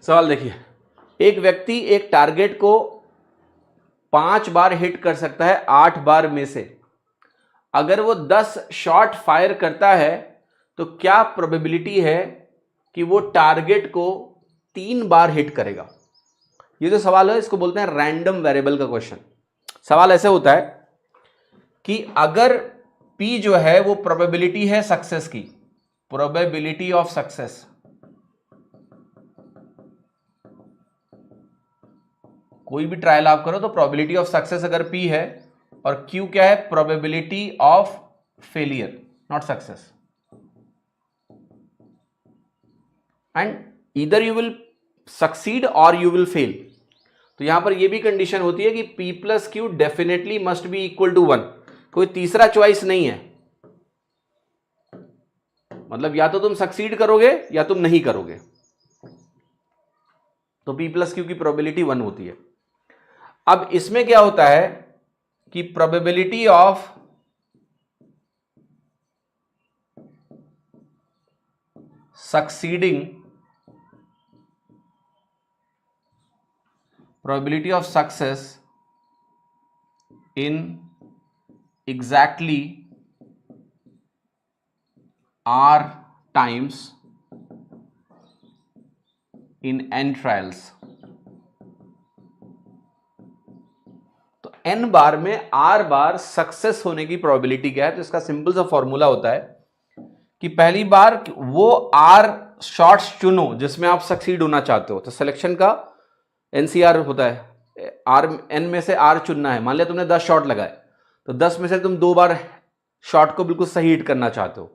सवाल देखिए, एक व्यक्ति एक टारगेट को 5 बार हिट कर सकता है 8 बार में से। अगर वो 10 शॉट फायर करता है तो क्या प्रोबेबिलिटी है कि वो टारगेट को 3 बार हिट करेगा? ये जो सवाल है इसको बोलते हैं रैंडम वेरिएबल का क्वेश्चन। सवाल ऐसे होता है कि अगर P जो है वो प्रोबेबिलिटी है सक्सेस की, प्रोबेबिलिटी ऑफ सक्सेस, कोई भी ट्रायल आप करो तो प्रोबेबिलिटी ऑफ सक्सेस अगर P है और Q क्या है? Probability of failure, not success. And either you will succeed और यू विल फेल। तो यहां पर यह भी कंडीशन होती है कि P plus Q definitely must be equal to 1। कोई तीसरा चॉइस नहीं है, मतलब या तो तुम सक्सीड करोगे या तुम नहीं करोगे। तो P प्लस क्यू की प्रोबेबिलिटी 1 होती है। अब इसमें क्या होता है कि probability of succeeding, probability of success in exactly r times in n trials। तो n बार में r बार सक्सेस होने की प्रोबेबिलिटी क्या है? तो इसका सिंपल सा फॉर्मूला होता है कि पहली बार वो r शॉट्स चुनो जिसमें आप सक्सीड होना चाहते हो। तो सिलेक्शन का एनसीआर होता है, आर एन में से आर चुनना है। मान लिया तुमने 10 शॉट लगाए तो 10 में से तुम 2 बार शॉट को बिल्कुल सही हिट करना चाहते हो,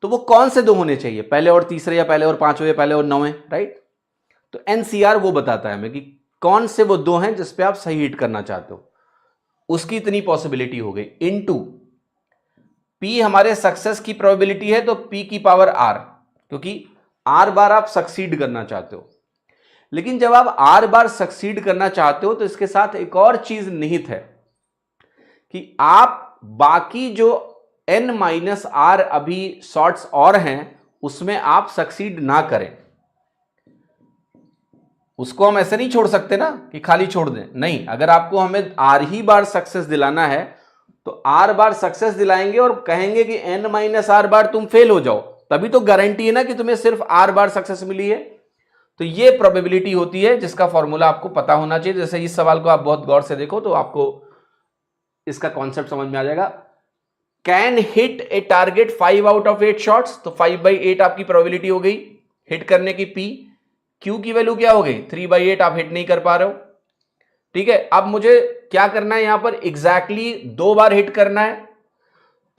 तो वो कौन से 2 होने चाहिए? पहले और तीसरे, या पहले और पांचवें, या पहले और 9वें, राइट? तो एनसीआर वो बताता है हमें कि कौन से वो 2 हैं जिस पे आप सही हिट करना चाहते हो। उसकी इतनी पॉसिबिलिटी हो गई इनटू पी हमारे सक्सेस की प्रोबेबिलिटी है, तो पी की पावर आर, क्योंकि आर बार आप सक्सीड करना चाहते हो। लेकिन जब आप आर बार सक्सीड करना चाहते हो तो इसके साथ एक और चीज निहित है कि आप बाकी जो n माइनस आर अभी शॉट्स और हैं उसमें आप सक्सीड ना करें। उसको हम ऐसे नहीं छोड़ सकते ना कि खाली छोड़ दें, नहीं। अगर आपको हमें आर ही बार सक्सेस दिलाना है तो आर बार सक्सेस दिलाएंगे और कहेंगे कि n माइनस आर बार तुम फेल हो जाओ, तभी तो गारंटी है ना कि तुम्हें सिर्फ आर बार सक्सेस मिली है। तो ये प्रोबेबिलिटी होती है जिसका फॉर्मूला आपको पता होना चाहिए। जैसे इस सवाल को आप बहुत गौर से देखो तो आपको इसका कॉन्सेप्ट समझ में आ जाएगा। Can hit A target 5 out of 8 shots, तो 5/8 आपकी प्रोबेबिलिटी हो गई हिट करने की। P Q की वैल्यू क्या हो गई? 3/8, आप हिट नहीं कर पा रहे हो। ठीक है, अब मुझे क्या करना है? यहां पर एग्जैक्टली 2 बार हिट करना है।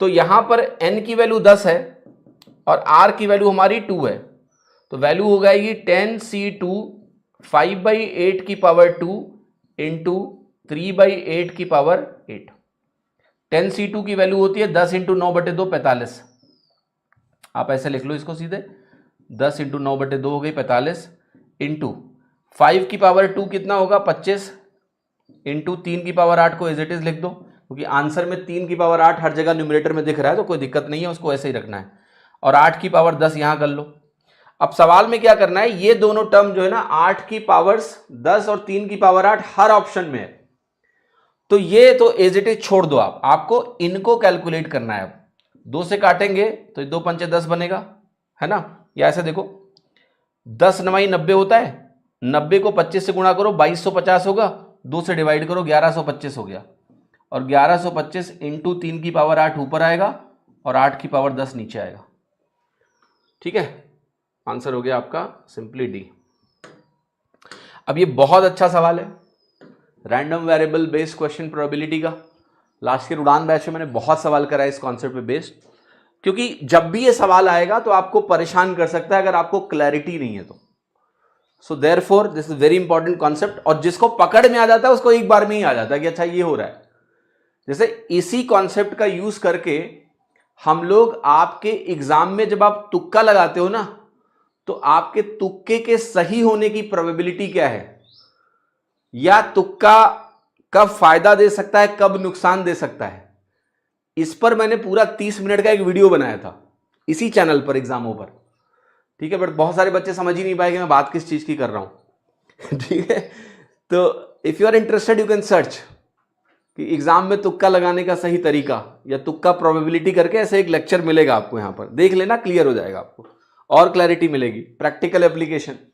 तो यहां पर n की वैल्यू 10 है और r की वैल्यू हमारी 2 है, तो वैल्यू हो जाएगी 10c2 5/8 की पावर 2 इंटू 3/8 की पावर 8। 10c2 की वैल्यू होती है 10 इंटू 9/2 45। आप ऐसे लिख लो इसको सीधे, 10 इंटू 9/2 हो गई 45, इंटू 5 की पावर 2 कितना होगा? 25, इंटू 3 की पावर 8 को एज इट इज लिख दो, क्योंकि आंसर में 3 की पावर 8 हर जगह न्यूमरेटर में दिख रहा है तो कोई दिक्कत नहीं है, उसको ऐसे ही रखना है। और 8 की पावर 10 यहां कर लो। अब सवाल में क्या करना है? ये दोनों टर्म जो है ना, 8 की पावर्स 10 और 3 की पावर 8 हर ऑप्शन में है, तो ये तो एज इट इज छोड़ दो। आपको इनको कैलकुलेट करना है। अब 2 से काटेंगे तो 2 पंचे 10 बनेगा, है ना? या ऐसे देखो, 10 9 90 होता है, 90 को 25 से गुणा करो 2250 होगा, 2 से डिवाइड करो 1125 हो गया, और 1125 इंटू 3 की पावर 8 ऊपर आएगा और 8 की पावर 10 नीचे आएगा। ठीक है, आंसर हो गया आपका सिंपली डी। अब ये बहुत अच्छा सवाल है, random variable based question probability का। लास्ट ईयर उड़ान बैच में मैंने बहुत सवाल करा है इस कॉन्सेप्ट पे बेस्ड, क्योंकि जब भी ये सवाल आएगा तो आपको परेशान कर सकता है अगर आपको क्लैरिटी नहीं है तो। So therefore this is very important concept, और जिसको पकड़ में आ जाता है उसको एक बार में ही आ जाता है कि अच्छा ये हो रहा है। जैसे इसी कॉन्सेप्ट का यूज करके हम लोग आपके एग्जाम में जब आप तुक्का लगाते हो ना, तो आपके तुक्के के सही होने की प्रोबेबिलिटी क्या है, या तुक्का कब फायदा दे सकता है, कब नुकसान दे सकता है, इस पर मैंने पूरा 30 मिनट का एक वीडियो बनाया था इसी चैनल पर एग्जामों पर। ठीक है, बट बहुत सारे बच्चे समझ ही नहीं पाए कि मैं बात किस चीज की कर रहा हूं। ठीक है, तो if you are interested you can search कि एग्जाम में तुक्का लगाने का सही तरीका या तुक्का प्रोबेबिलिटी करके ऐसे एक लेक्चर मिलेगा आपको, यहां पर देख लेना, क्लियर हो जाएगा आपको और क्लैरिटी मिलेगी, प्रैक्टिकल एप्लीकेशन।